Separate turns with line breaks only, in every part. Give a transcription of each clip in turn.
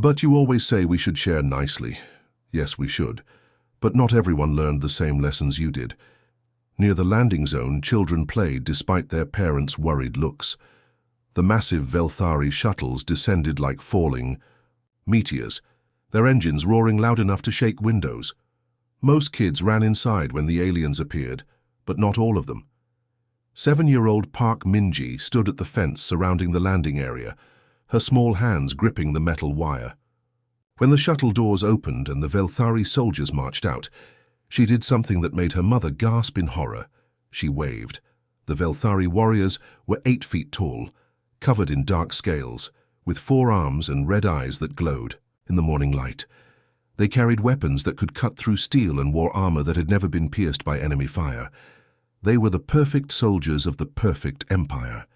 But you always say we should share nicely. Yes, we should. But not everyone learned the same lessons you did. Near the landing zone, children played despite their parents' worried looks. The massive Velthari shuttles descended like falling meteors, their engines roaring loud enough to shake windows. Most kids ran inside when the aliens appeared, but not all of them. 7-year-old Park Minji stood at the fence surrounding the landing area, her small hands gripping the metal wire. When the shuttle doors opened and the Velthari soldiers marched out, she did something that made her mother gasp in horror. She waved. The Velthari warriors were 8 feet tall, covered in dark scales, with 4 arms and red eyes that glowed in the morning light. They carried weapons that could cut through steel and wore armor that had never been pierced by enemy fire. They were the perfect soldiers of the perfect empire,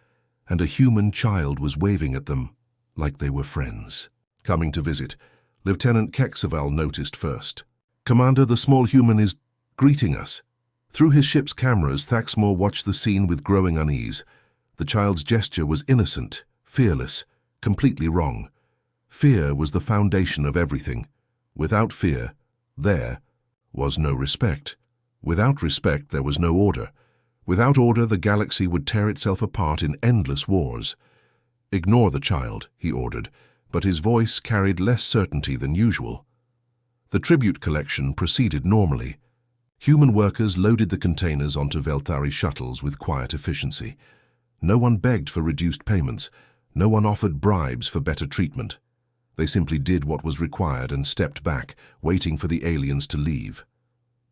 and a human child was waving at them like they were friends. Coming to visit, Lieutenant Keksaval noticed first. "Commander, the small human is greeting us." Through his ship's cameras, Thaxmore watched the scene with growing unease. The child's gesture was innocent, fearless, completely wrong. Fear was the foundation of everything. Without fear, there was no respect. Without respect, there was no order. Without order, the galaxy would tear itself apart in endless wars. "Ignore the child," he ordered, but his voice carried less certainty than usual. The tribute collection proceeded normally. Human workers loaded the containers onto Velthari shuttles with quiet efficiency. No one begged for reduced payments. No one offered bribes for better treatment. They simply did what was required and stepped back, waiting for the aliens to leave.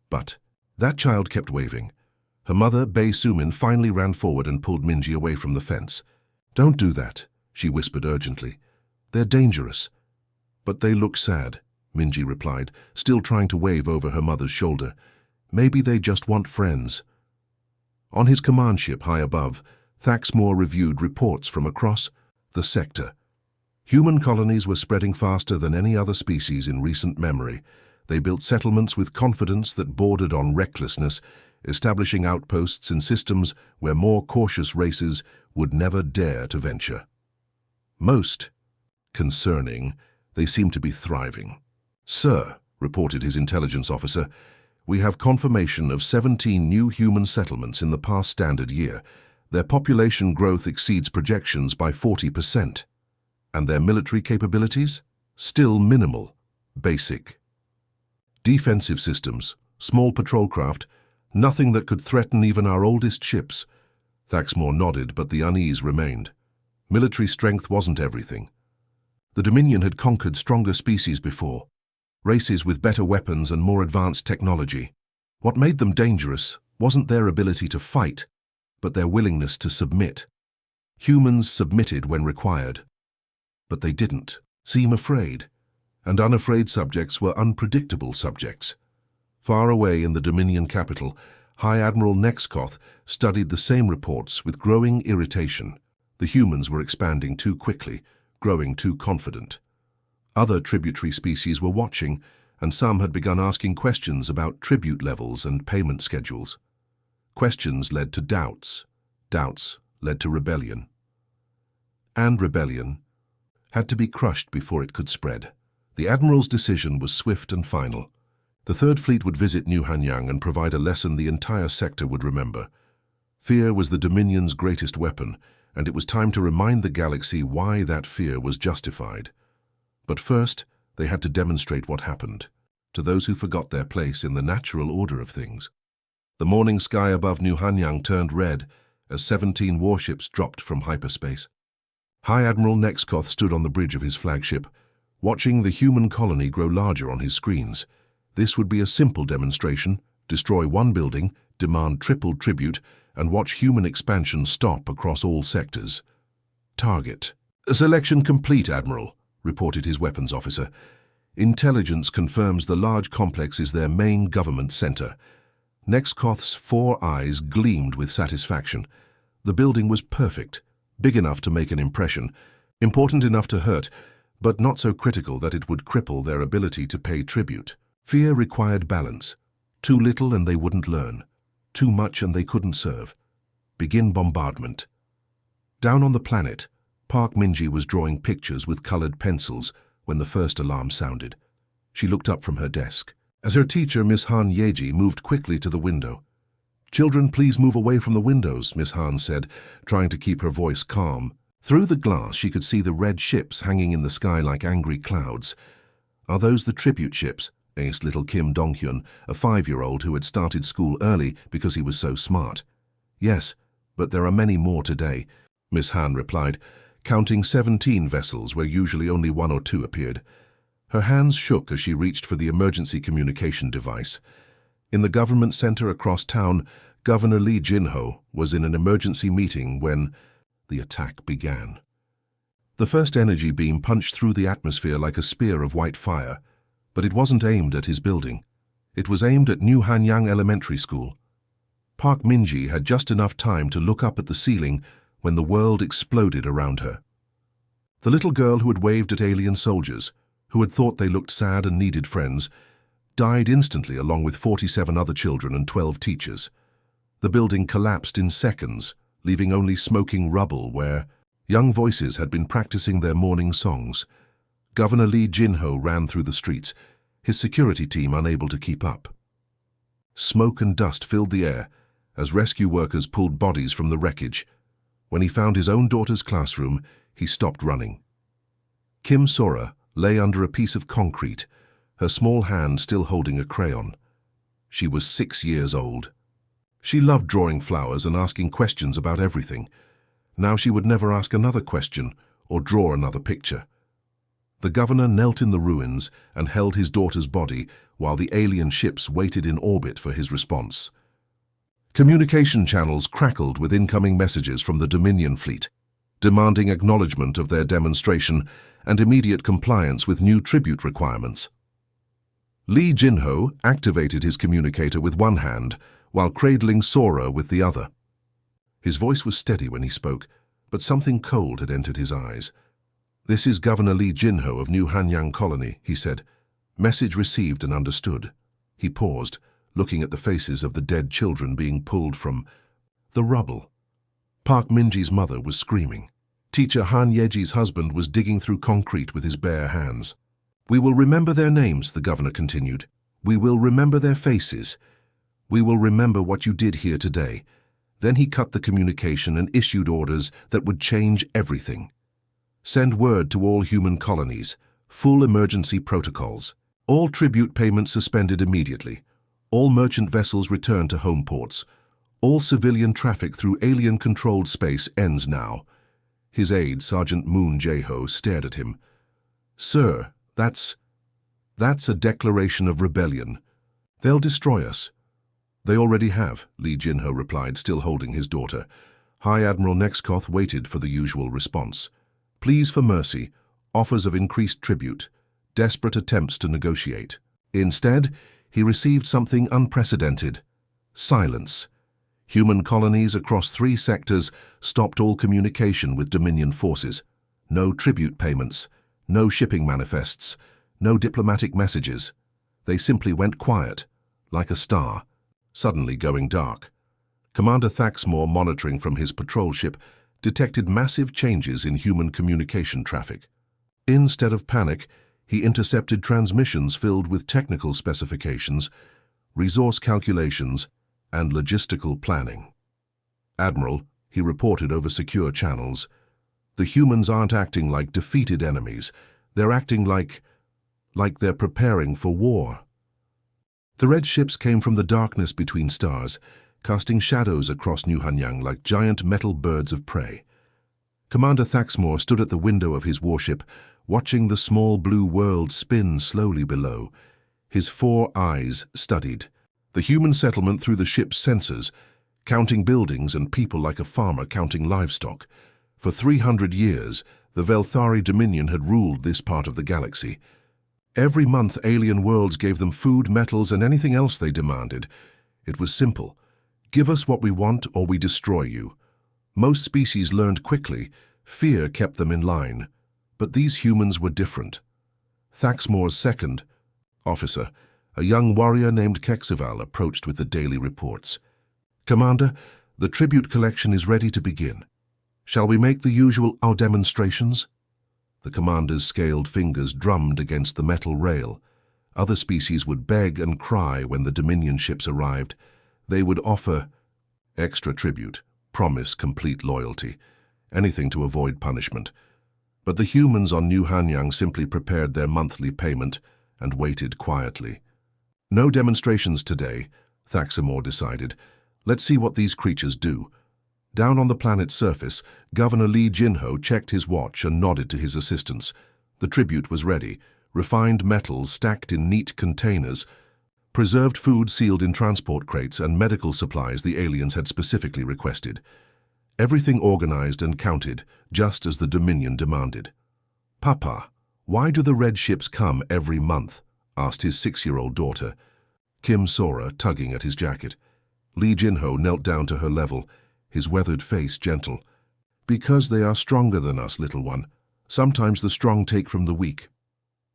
But that child kept waving. Her mother, Bei Sumin, finally ran forward and pulled Minji away from the fence. "Don't do that," she whispered urgently. "They're dangerous." "But they look sad," Minji replied, still trying to wave over her mother's shoulder. "Maybe they just want friends." On his command ship high above, Thaxmore reviewed reports from across the sector. Human colonies were spreading faster than any other species in recent memory. They built settlements with confidence that bordered on recklessness, establishing outposts in systems where more cautious races would never dare to venture. Most concerning, they seemed to be thriving. "Sir," reported his intelligence officer, "we have confirmation of 17 new human settlements in the past standard year. Their population growth exceeds projections by 40%. And their military capabilities? Still minimal, basic. Defensive systems, small patrol craft, nothing that could threaten even our oldest ships." Thaxmore nodded, but the unease remained. Military strength wasn't everything. The Dominion had conquered stronger species before, races with better weapons and more advanced technology. What made them dangerous wasn't their ability to fight, but their willingness to submit. Humans submitted when required, but they didn't seem afraid, and unafraid subjects were unpredictable subjects. Far away in the Dominion capital, High Admiral Nexkoth studied the same reports with growing irritation. The humans were expanding too quickly, growing too confident. Other tributary species were watching, and some had begun asking questions about tribute levels and payment schedules. Questions led to doubts. Doubts led to rebellion. And rebellion had to be crushed before it could spread. The Admiral's decision was swift and final. The Third Fleet would visit New Hanyang and provide a lesson the entire sector would remember. Fear was the Dominion's greatest weapon, and it was time to remind the galaxy why that fear was justified. But first, they had to demonstrate what happened, to those who forgot their place in the natural order of things. The morning sky above New Hanyang turned red as 17 warships dropped from hyperspace. High Admiral Nexkoth stood on the bridge of his flagship, watching the human colony grow larger on his screens. This would be a simple demonstration: destroy one building, demand triple tribute, and watch human expansion stop across all sectors. Target. "Selection complete, Admiral," reported his weapons officer. "Intelligence confirms the large complex is their main government center." Nexkoth's 4 eyes gleamed with satisfaction. The building was perfect, big enough to make an impression, important enough to hurt, but not so critical that it would cripple their ability to pay tribute. Fear required balance. Too little and they wouldn't learn. Too much and they couldn't serve. Begin bombardment. Down on the planet, Park Minji was drawing pictures with colored pencils, when the first alarm sounded. She looked up from her desk, as her teacher, Miss Han Yeji, moved quickly to the window. "Children, please move away from the windows," Miss Han said, trying to keep her voice calm. Through the glass, she could see the red ships hanging in the sky like angry clouds. "Are those the tribute ships?" asked little Kim Donghyun, a 5-year-old who had started school early because he was so smart. "Yes, but there are many more today," Miss Han replied, counting 17 vessels where usually only 1 or 2 appeared. Her hands shook as she reached for the emergency communication device. In the government center across town, Governor Lee Jin-ho was in an emergency meeting when the attack began. The first energy beam punched through the atmosphere like a spear of white fire, but it wasn't aimed at his building. It was aimed at New Hanyang Elementary School. Park Min-ji had just enough time to look up at the ceiling when the world exploded around her. The little girl who had waved at alien soldiers, who had thought they looked sad and needed friends, died instantly along with 47 other children and 12 teachers. The building collapsed in seconds, leaving only smoking rubble where young voices had been practicing their morning songs. Governor Lee Jin-ho ran through the streets, his security team unable to keep up. Smoke and dust filled the air as rescue workers pulled bodies from the wreckage. When he found his own daughter's classroom, he stopped running. Kim Sora lay under a piece of concrete, her small hand still holding a crayon. She was 6 years old. She loved drawing flowers and asking questions about everything. Now she would never ask another question or draw another picture. The governor knelt in the ruins and held his daughter's body while the alien ships waited in orbit for his response. Communication channels crackled with incoming messages from the Dominion fleet, demanding acknowledgement of their demonstration and immediate compliance with new tribute requirements. Lee Jin-ho activated his communicator with one hand while cradling Sora with the other. His voice was steady when he spoke, but something cold had entered his eyes. "This is Governor Lee Jin-ho of New Hanyang Colony," he said. "Message received and understood." He paused, looking at the faces of the dead children being pulled from the rubble. Park Min-ji's mother was screaming. Teacher Han Yeji's husband was digging through concrete with his bare hands. "We will remember their names," the governor continued. "We will remember their faces. We will remember what you did here today." Then he cut the communication and issued orders that would change everything. "Send word to all human colonies. Full emergency protocols. All tribute payments suspended immediately. All merchant vessels return to home ports. All civilian traffic through alien-controlled space ends now." His aide, Sergeant Moon Jae-ho, stared at him. "Sir, that's a declaration of rebellion. They'll destroy us." "They already have," Lee Jin-ho replied, still holding his daughter. High Admiral Nexkoth waited for the usual response. Pleas for mercy, offers of increased tribute, desperate attempts to negotiate. Instead, he received something unprecedented: silence. Human colonies across 3 sectors stopped all communication with Dominion forces. No tribute payments, no shipping manifests, no diplomatic messages. They simply went quiet, like a star, suddenly going dark. Commander Thaxmore, monitoring from his patrol ship, detected massive changes in human communication traffic. Instead of panic, he intercepted transmissions filled with technical specifications, resource calculations, and logistical planning. "Admiral," he reported over secure channels, "the humans aren't acting like defeated enemies. They're acting like they're preparing for war." The red ships came from the darkness between stars, casting shadows across New Hanyang like giant metal birds of prey. Commander Thaxmore stood at the window of his warship, watching the small blue world spin slowly below, his 4 eyes studied the human settlement through the ship's sensors, counting buildings and people like a farmer counting livestock. For 300 years, the Velthari Dominion had ruled this part of the galaxy. Every month, alien worlds gave them food, metals, and anything else they demanded. It was simple. Give us what we want or we destroy you. Most species learned quickly. Fear kept them in line. But these humans were different. Thaxmore's second officer, a young warrior named Kexival, approached with the daily reports. "Commander, the tribute collection is ready to begin. Shall we make the usual our demonstrations?" The commander's scaled fingers drummed against the metal rail. Other species would beg and cry when the Dominion ships arrived. They would offer extra tribute, promise complete loyalty, anything to avoid punishment. But the humans on New Hanyang simply prepared their monthly payment and waited quietly. No demonstrations today, Thaxamore decided. Let's see what these creatures do. Down on the planet's surface, Governor Li Jinho checked his watch and nodded to his assistants. The tribute was ready, refined metals stacked in neat containers, preserved food sealed in transport crates, and medical supplies the aliens had specifically requested. Everything organized and counted, just as the Dominion demanded. "Papa, why do the red ships come every month?" asked his 6-year-old daughter, Kim Sora, tugging at his jacket. Li Jinho knelt down to her level, his weathered face gentle. "Because they are stronger than us, little one. Sometimes the strong take from the weak."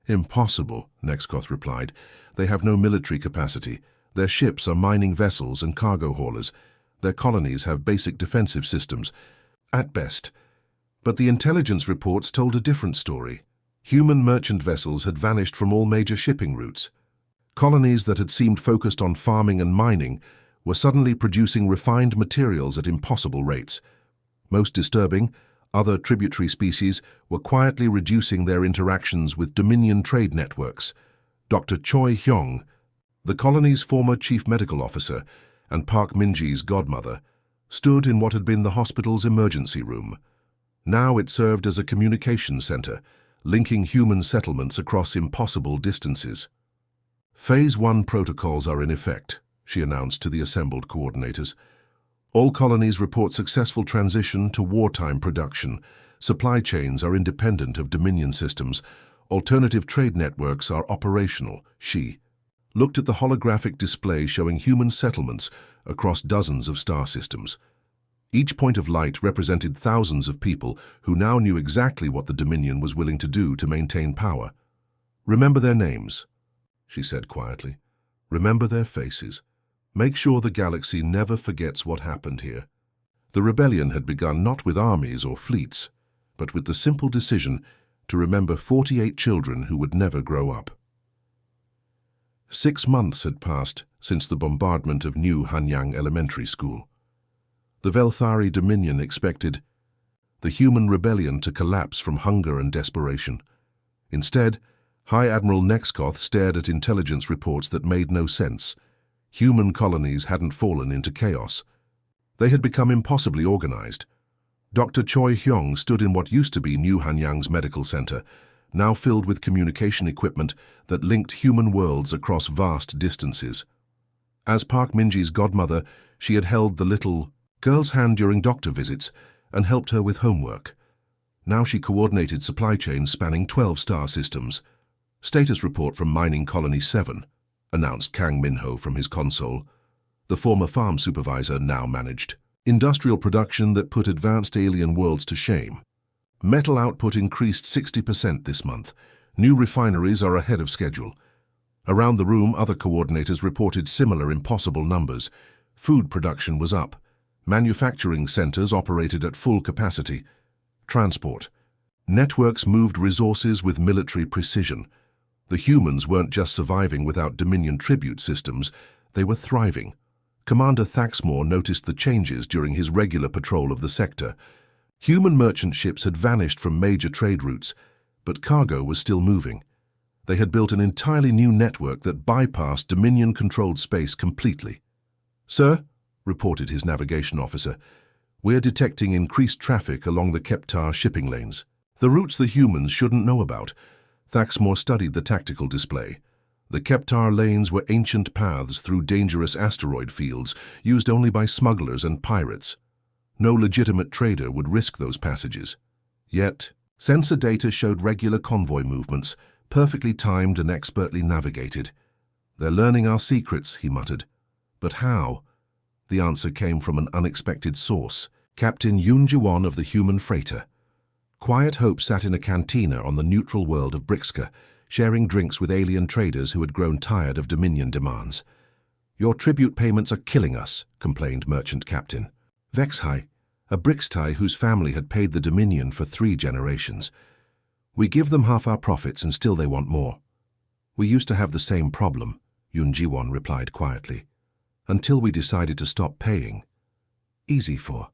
"Impossible," Nexkoth replied. "They have no military capacity. Their ships are mining vessels and cargo haulers. Their colonies have basic defensive systems, at best." But the intelligence reports told a different story. Human merchant vessels had vanished from all major shipping routes. Colonies that had seemed focused on farming and mining were suddenly producing refined materials at impossible rates. Most disturbing, other tributary species were quietly reducing their interactions with Dominion trade networks. Dr. Choi Hyong, the colony's former chief medical officer and Park Minji's godmother, stood in what had been the hospital's emergency room. Now it served as a communications center, linking human settlements across impossible distances. "Phase 1 protocols are in effect," she announced to the assembled coordinators. "All colonies report successful transition to wartime production. Supply chains are independent of Dominion systems. Alternative trade networks are operational." She looked at the holographic display showing human settlements across dozens of star systems. Each point of light represented thousands of people who now knew exactly what the Dominion was willing to do to maintain power. "Remember their names," she said quietly. "Remember their faces. Make sure the galaxy never forgets what happened here." The rebellion had begun not with armies or fleets, but with the simple decision to remember 48 children who would never grow up. 6 months had passed since the bombardment of New Hanyang Elementary School. The Velthari Dominion expected the human rebellion to collapse from hunger and desperation. Instead, High Admiral Nexkoth stared at intelligence reports that made no sense. Human colonies hadn't fallen into chaos. They had become impossibly organized. Dr. Choi Hyong stood in what used to be New Hanyang's medical center, now filled with communication equipment that linked human worlds across vast distances. As Park Minji's godmother, she had held the little girl's hand during doctor visits and helped her with homework. Now she coordinated supply chains spanning 12 star systems. "Status report from Mining Colony 7, announced Kang Minho from his console. The former farm supervisor now managed industrial production that put advanced alien worlds to shame. Metal output increased 60% this month. New refineries are ahead of schedule." Around the room, other coordinators reported similar impossible numbers. Food production was up. Manufacturing centers operated at full capacity. Transport. Networks moved resources with military precision. The humans weren't just surviving without Dominion tribute systems, they were thriving. Commander Thaxamore noticed the changes during his regular patrol of the sector. Human merchant ships had vanished from major trade routes, but cargo was still moving. They had built an entirely new network that bypassed Dominion-controlled space completely. "Sir," reported his navigation officer, "we're detecting increased traffic along the Keptar shipping lanes. The routes the humans shouldn't know about." Thaxamore studied the tactical display. The Keptar lanes were ancient paths through dangerous asteroid fields, used only by smugglers and pirates. No legitimate trader would risk those passages. Yet, sensor data showed regular convoy movements, perfectly timed and expertly navigated. "They're learning our secrets," he muttered. "But how?" The answer came from an unexpected source, Captain Yoon Ji-won of the human freighter. Quiet Hope sat in a cantina on the neutral world of Brixka, sharing drinks with alien traders who had grown tired of Dominion demands. "Your tribute payments are killing us," complained Merchant Captain Vexhai, a Brixtai whose family had paid the Dominion for 3 generations. We give them half our profits and still they want more. We used to have the same problem, Yoon Ji-won replied quietly, until we decided to stop paying. Easy for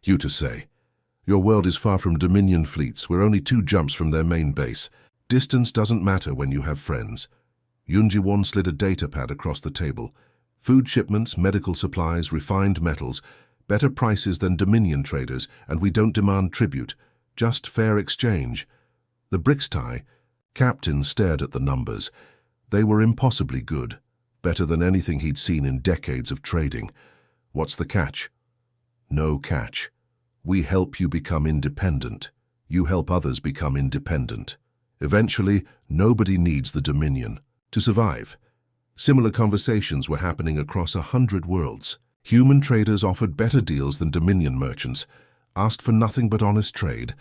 you to say. Your world is far from Dominion fleets. We're only 2 jumps from their main base. Distance doesn't matter when you have friends. Yoon Ji-won slid a data pad across the table. Food shipments, medical supplies, refined metals, better prices than Dominion traders, and we don't demand tribute, just fair exchange. The BRICS captain stared at the numbers. They were impossibly good, better than anything he'd seen in decades of trading. What's the catch? No catch. We help you become independent. You help others become independent. Eventually, nobody needs the Dominion to survive. Similar conversations were happening across 100 worlds. Human traders offered better deals than Dominion merchants, asked for nothing but honest trade,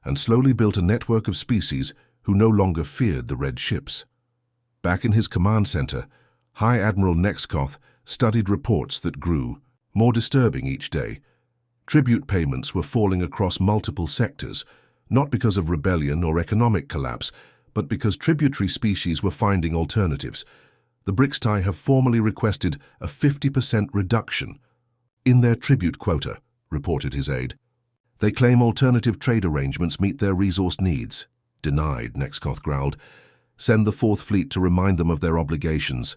and slowly built a network of species who no longer feared the red ships. Back in his command center, High Admiral Nexkoth studied reports that grew, more disturbing each day. Tribute payments were falling across multiple sectors, not because of rebellion or economic collapse, but because tributary species were finding alternatives. The BRICS have formally requested a 50% reduction in their tribute quota, reported his aide. They claim alternative trade arrangements meet their resource needs. Denied, Nexkoth growled. Send the 4th Fleet to remind them of their obligations.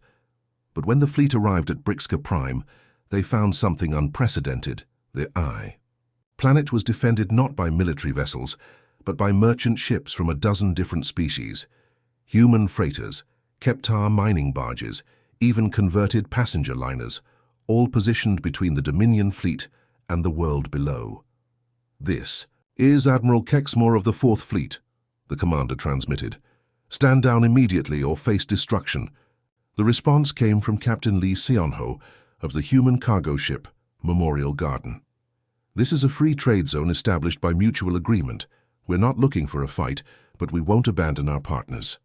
But when the fleet arrived at Brixka Prime, they found something unprecedented. The planet was defended not by military vessels, but by merchant ships from a dozen different species. Human freighters, Keptar mining barges, even converted passenger liners, all positioned between the Dominion fleet and the world below. This is Admiral Kexmore of the 4th Fleet, the commander transmitted. Stand down immediately or face destruction. The response came from Captain Lee Seonho of the human cargo ship Memorial Garden. This is a free trade zone established by mutual agreement. We're not looking for a fight, but we won't abandon our partners.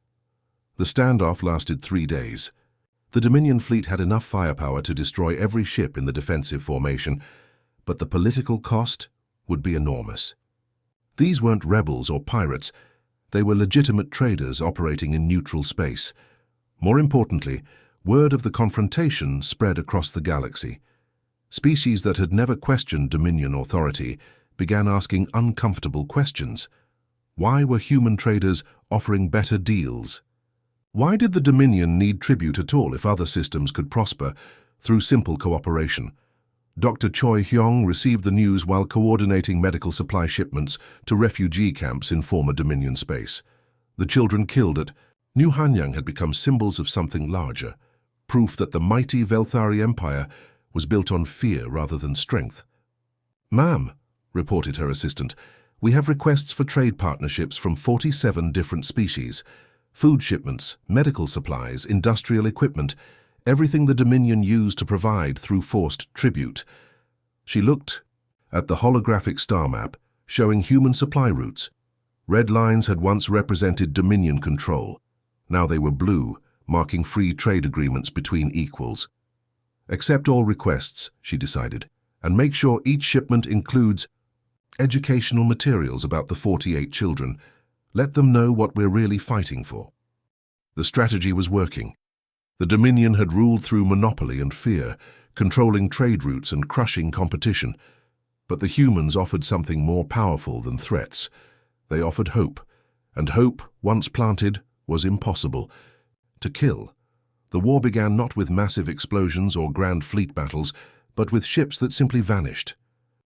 The standoff lasted 3 days. The Dominion fleet had enough firepower to destroy every ship in the defensive formation, but the political cost would be enormous. These weren't rebels or pirates. They were legitimate traders operating in neutral space. More importantly, word of the confrontation spread across the galaxy. Species that had never questioned Dominion authority began asking uncomfortable questions. Why were human traders offering better deals? Why did the Dominion need tribute at all if other systems could prosper through simple cooperation? Dr. Choi Hyong received the news while coordinating medical supply shipments to refugee camps in former Dominion space. The children killed at New Hanyang had become symbols of something larger, proof that the mighty Velthari Empire was built on fear rather than strength. "Ma'am," reported her assistant, "we have requests for trade partnerships from 47 different species. Food shipments, medical supplies, industrial equipment, everything the Dominion used to provide through forced tribute." She looked at the holographic star map showing human supply routes. Red lines had once represented Dominion control. Now they were blue, marking free trade agreements between equals. Accept all requests, she decided, and make sure each shipment includes educational materials about the 48 children. Let them know what we're really fighting for. The strategy was working. The Dominion had ruled through monopoly and fear, controlling trade routes and crushing competition. But the humans offered something more powerful than threats. They offered hope, and hope, once planted, was impossible to kill. The war began not with massive explosions or grand fleet battles, but with ships that simply vanished.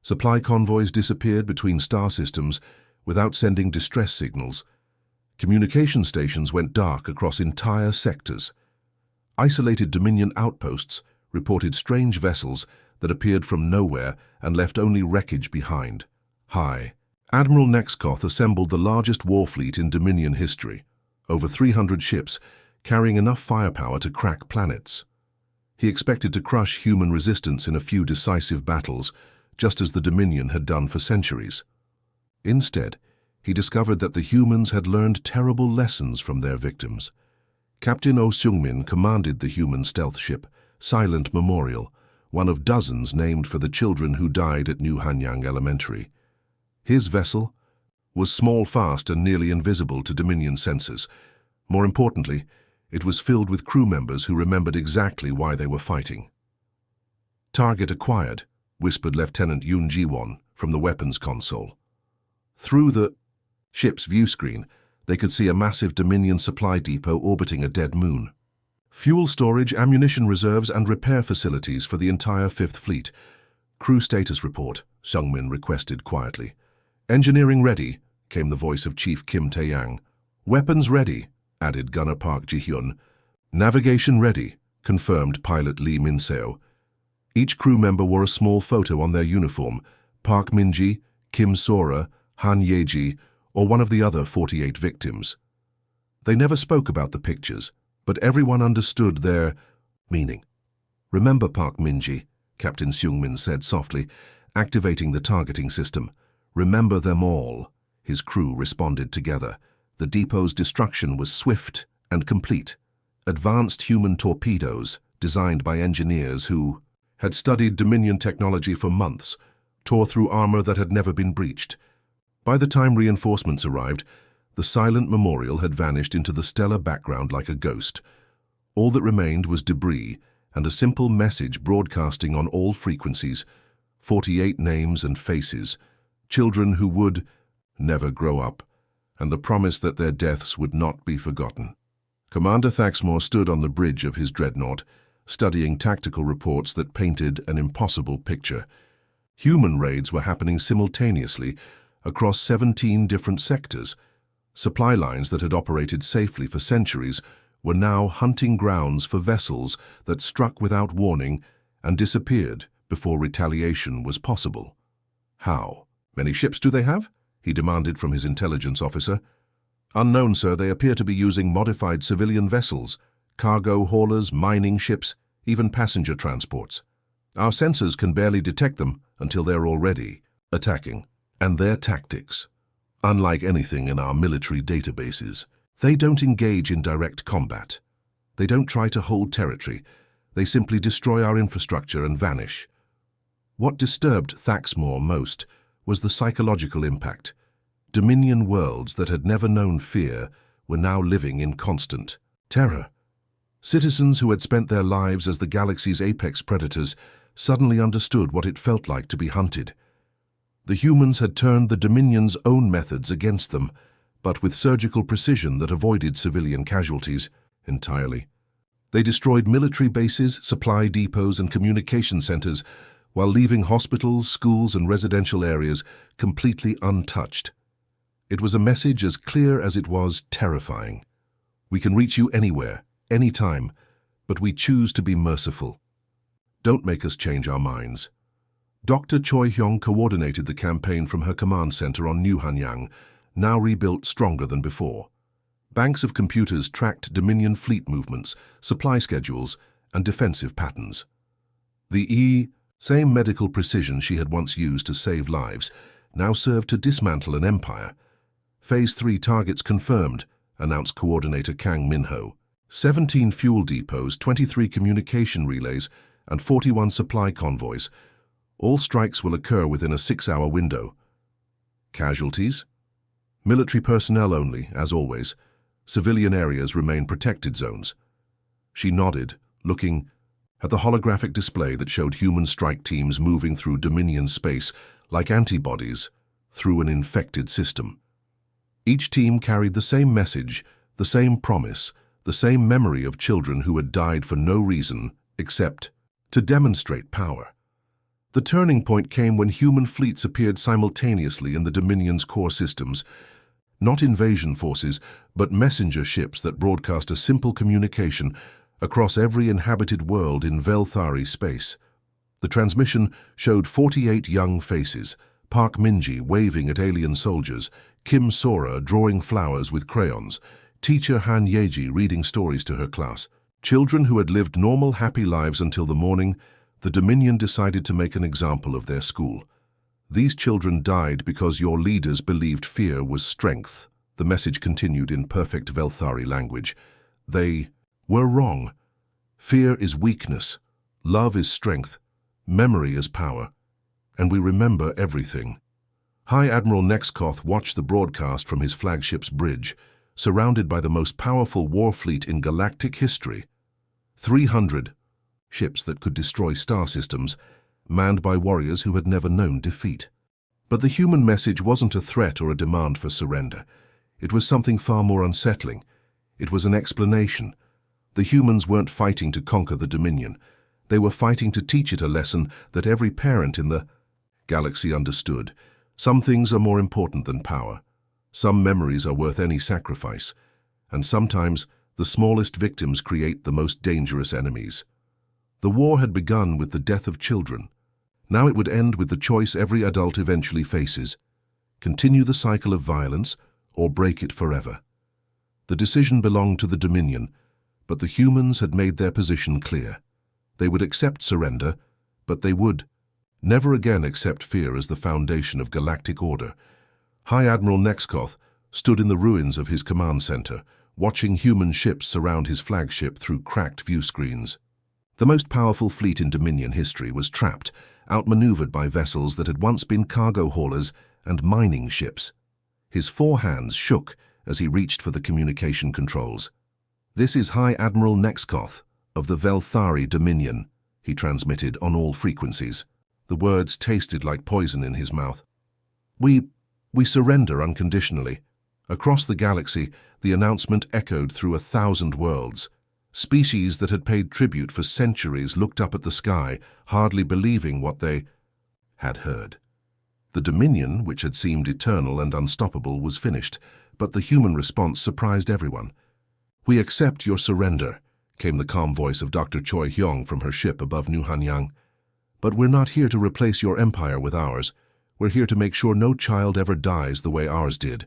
Supply convoys disappeared between star systems without sending distress signals. Communication stations went dark across entire sectors. Isolated Dominion outposts reported strange vessels that appeared from nowhere and left only wreckage behind. Admiral Nexkoth assembled the largest war fleet in Dominion history, over 300 ships, carrying enough firepower to crack planets. He expected to crush human resistance in a few decisive battles, just as the Dominion had done for centuries. Instead, he discovered that the humans had learned terrible lessons from their victims. Captain Oh Seung-min commanded the human stealth ship, Silent Memorial, one of dozens named for the children who died at New Hanyang Elementary. His vessel, was small, fast, and nearly invisible to Dominion sensors. More importantly, it was filled with crew members who remembered exactly why they were fighting. "Target acquired," whispered Lieutenant Yoon Ji-won from the weapons console. Through the ship's view screen, they could see a massive Dominion supply depot orbiting a dead moon. Fuel storage, ammunition reserves, and repair facilities for the entire Fifth Fleet. "Crew status report," Seungmin requested quietly. "Engineering ready," came the voice of Chief Kim Tae-yang. "Weapons ready," added Gunner Park Ji-hyun. "Navigation ready," confirmed pilot Lee Min-seo. Each crew member wore a small photo on their uniform: Park Min-ji, Kim Sora, Han Ye-ji, or one of the other 48 victims. They never spoke about the pictures, but everyone understood their meaning. "Remember Park Min-ji," Captain Seungmin said softly, activating the targeting system. "Remember them all." His crew responded together. The depot's destruction was swift and complete. Advanced human torpedoes, designed by engineers who had studied Dominion technology for months, tore through armor that had never been breached. By the time reinforcements arrived, the silent memorial had vanished into the stellar background like a ghost. All that remained was debris and a simple message broadcasting on all frequencies: 48 names and faces, children who would never grow up, and the promise that their deaths would not be forgotten. Commander Thaxmore stood on the bridge of his dreadnought, studying tactical reports that painted an impossible picture. Human raids were happening simultaneously across 17 different sectors. Supply lines that had operated safely for centuries were now hunting grounds for vessels that struck without warning and disappeared before retaliation was possible. "How many ships do they have?" he demanded from his intelligence officer. "Unknown, sir. They appear to be using modified civilian vessels, cargo haulers, mining ships, even passenger transports. Our sensors can barely detect them until they're already attacking. And their tactics, unlike anything in our military databases, they don't engage in direct combat. They don't try to hold territory. They simply destroy our infrastructure and vanish." What disturbed Thaxmore most was the psychological impact. Dominion worlds that had never known fear were now living in constant terror. Citizens who had spent their lives as the galaxy's apex predators suddenly understood what it felt like to be hunted. The humans had turned the Dominion's own methods against them, but with surgical precision that avoided civilian casualties entirely. They destroyed military bases, supply depots, and communication centers, while leaving hospitals, schools, and residential areas completely untouched. It was a message as clear as it was terrifying. "We can reach you anywhere, anytime, but we choose to be merciful. Don't make us change our minds." Dr. Choi Hyung coordinated the campaign from her command center on New Hanyang, now rebuilt stronger than before. Banks of computers tracked Dominion fleet movements, supply schedules, and defensive patterns. The same medical precision she had once used to save lives now served to dismantle an empire. "Phase 3 targets confirmed," announced Coordinator Kang Min-ho. 17 fuel depots, 23 communication relays, and 41 supply convoys. All strikes will occur within a 6-hour window. Casualties? Military personnel only, as always. Civilian areas remain protected zones. She nodded, looking at the holographic display that showed human strike teams moving through Dominion space like antibodies through an infected system. Each team carried the same message, the same promise, the same memory of children who had died for no reason except to demonstrate power. The turning point came when human fleets appeared simultaneously in the Dominion's core systems. Not invasion forces, but messenger ships that broadcast a simple communication across every inhabited world in Velthari space. The transmission showed 48 young faces: Park Min-ji waving at alien soldiers, Kim Sora drawing flowers with crayons, teacher Han Ye-ji reading stories to her class. Children who had lived normal, happy lives until the morning the Dominion decided to make an example of their school. "These children died because your leaders believed fear was strength," the message continued in perfect Velthari language. "They were wrong. Fear is weakness, love is strength, memory is power, and we remember everything." High Admiral Nexkoth watched the broadcast from his flagship's bridge, surrounded by the most powerful war fleet in galactic history. 300 ships that could destroy star systems, manned by warriors who had never known defeat. But the human message wasn't a threat or a demand for surrender. It was something far more unsettling. It was an explanation. The humans weren't fighting to conquer the Dominion. They were fighting to teach it a lesson that every parent in the galaxy understood. Some things are more important than power. Some memories are worth any sacrifice. And sometimes, the smallest victims create the most dangerous enemies. The war had begun with the death of children. Now it would end with the choice every adult eventually faces: continue the cycle of violence or break it forever. The decision belonged to the Dominion, but the humans had made their position clear. They would accept surrender, but they would never again accept fear as the foundation of galactic order. High Admiral Nexkoth stood in the ruins of his command center, watching human ships surround his flagship through cracked view screens. The most powerful fleet in Dominion history was trapped, outmaneuvered by vessels that had once been cargo haulers and mining ships. His 4 hands shook as he reached for the communication controls. "This is High Admiral Nexkoth of the Velthari Dominion," he transmitted on all frequencies. The words tasted like poison in his mouth. We surrender unconditionally." Across the galaxy, the announcement echoed through 1,000 worlds. Species that had paid tribute for centuries looked up at the sky, hardly believing what they had heard. The Dominion, which had seemed eternal and unstoppable, was finished, but the human response surprised everyone. "We accept your surrender," came the calm voice of Dr. Choi Hyung from her ship above New Hanyang. "But we're not here to replace your empire with ours. We're here to make sure no child ever dies the way ours did."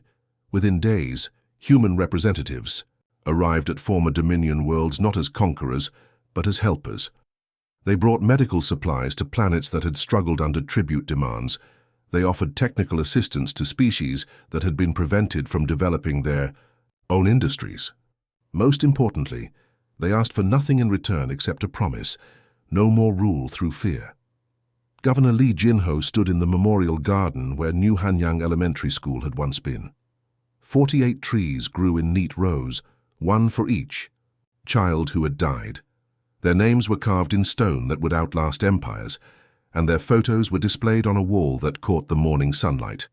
Within days, human representatives arrived at former Dominion worlds not as conquerors, but as helpers. They brought medical supplies to planets that had struggled under tribute demands. They offered technical assistance to species that had been prevented from developing their own industries. Most importantly, they asked for nothing in return except a promise: no more rule through fear. Governor Lee Jinho stood in the memorial garden where New Hanyang Elementary School had once been. 48 trees grew in neat rows, one for each child who had died. Their names were carved in stone that would outlast empires, and their photos were displayed on a wall that caught the morning sunlight.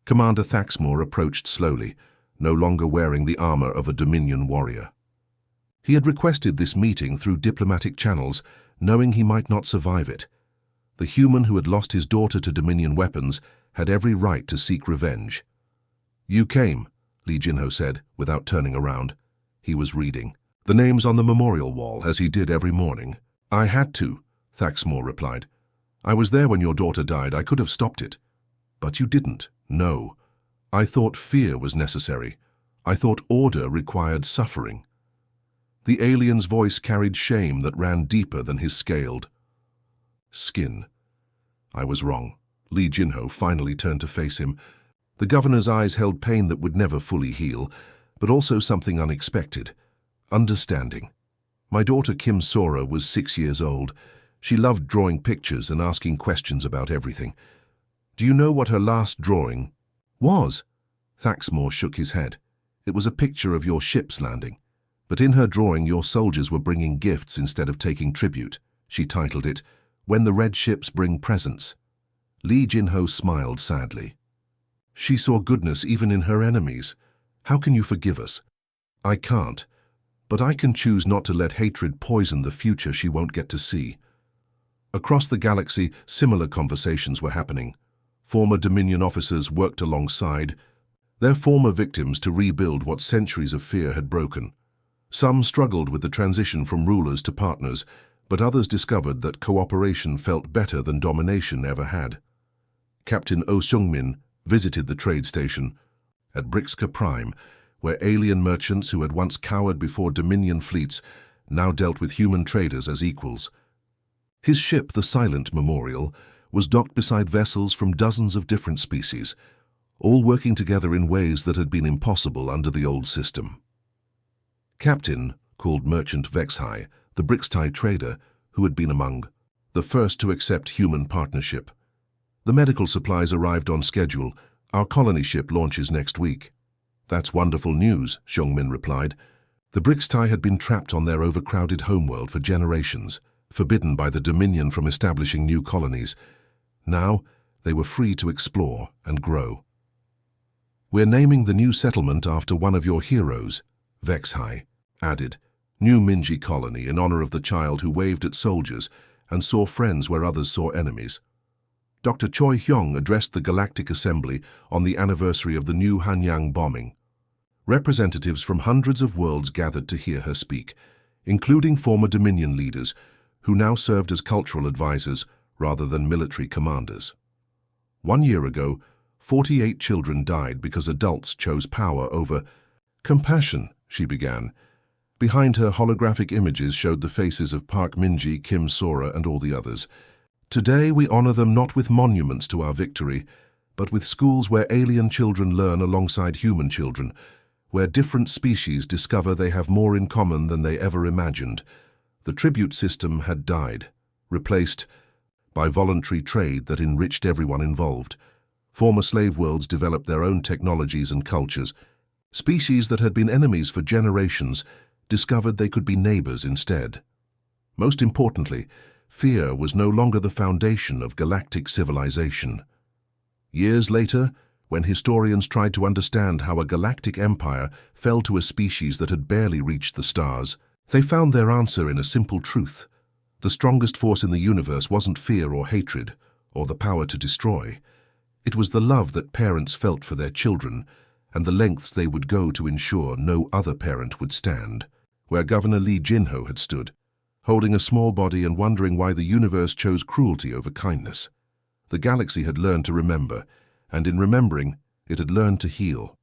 Commander Thaxmore approached slowly, no longer wearing the armor of a Dominion warrior. He had requested this meeting through diplomatic channels, knowing he might not survive it. The human who had lost his daughter to Dominion weapons had every right to seek revenge. "You came," Lee Jinho said, without turning around. He was reading the names on the memorial wall, as he did every morning. "I had to," Thaxmore replied. "I was there when your daughter died. I could have stopped it. But you didn't. No. I thought fear was necessary. I thought order required suffering." The alien's voice carried shame that ran deeper than his scaled skin. "I was wrong." Lee Jinho finally turned to face him. The governor's eyes held pain that would never fully heal, but also something unexpected: understanding. "My daughter Kim Sora was 6 years old. She loved drawing pictures and asking questions about everything. Do you know what her last drawing was?" Thaxmore shook his head. "It was a picture of your ship's landing. But in her drawing, your soldiers were bringing gifts instead of taking tribute. She titled it, 'When the Red Ships Bring Presents.'" Lee Jinho smiled sadly. "She saw goodness even in her enemies. How can you forgive us?" "I can't. But I can choose not to let hatred poison the future she won't get to see." Across the galaxy, similar conversations were happening. Former Dominion officers worked alongside their former victims to rebuild what centuries of fear had broken. Some struggled with the transition from rulers to partners, but others discovered that cooperation felt better than domination ever had. Captain Oh Seung-min visited the trade station at Brixka Prime, where alien merchants who had once cowered before Dominion fleets now dealt with human traders as equals. His ship, the Silent Memorial, was docked beside vessels from dozens of different species, all working together in ways that had been impossible under the old system. Captain, called Merchant Vexhai, the Brixtai trader, who had been among the first to accept human partnership. The medical supplies arrived on schedule. Our colony ship launches next week. That's wonderful news, Xiongmin replied. The Brixtai had been trapped on their overcrowded homeworld for generations, forbidden by the Dominion from establishing new colonies. Now, they were free to explore and grow. We're naming the new settlement after one of your heroes, Vexhai added. New Minji colony in honor of the child who waved at soldiers and saw friends where others saw enemies. Dr. Choi Hyung addressed the Galactic Assembly on the anniversary of the new Hanyang bombing. Representatives from hundreds of worlds gathered to hear her speak, including former Dominion leaders who now served as cultural advisors rather than military commanders. 1 year ago, 48 children died because adults chose power over compassion, she began. Behind her, holographic images showed the faces of Park Minji, Kim Sora, and all the others. Today, we honor them not with monuments to our victory, but with schools where alien children learn alongside human children, where different species discover they have more in common than they ever imagined. The tribute system had died, replaced by voluntary trade that enriched everyone involved. Former slave worlds developed their own technologies and cultures. Species that had been enemies for generations discovered they could be neighbors instead. Most importantly, fear was no longer the foundation of galactic civilization. Years later, when historians tried to understand how a galactic empire fell to a species that had barely reached the stars, they found their answer in a simple truth. The strongest force in the universe wasn't fear or hatred, or the power to destroy. It was the love that parents felt for their children, and the lengths they would go to ensure no other parent would stand. Where Governor Li Jinho had stood, holding a small body and wondering why the universe chose cruelty over kindness. The galaxy had learned to remember, and in remembering, it had learned to heal.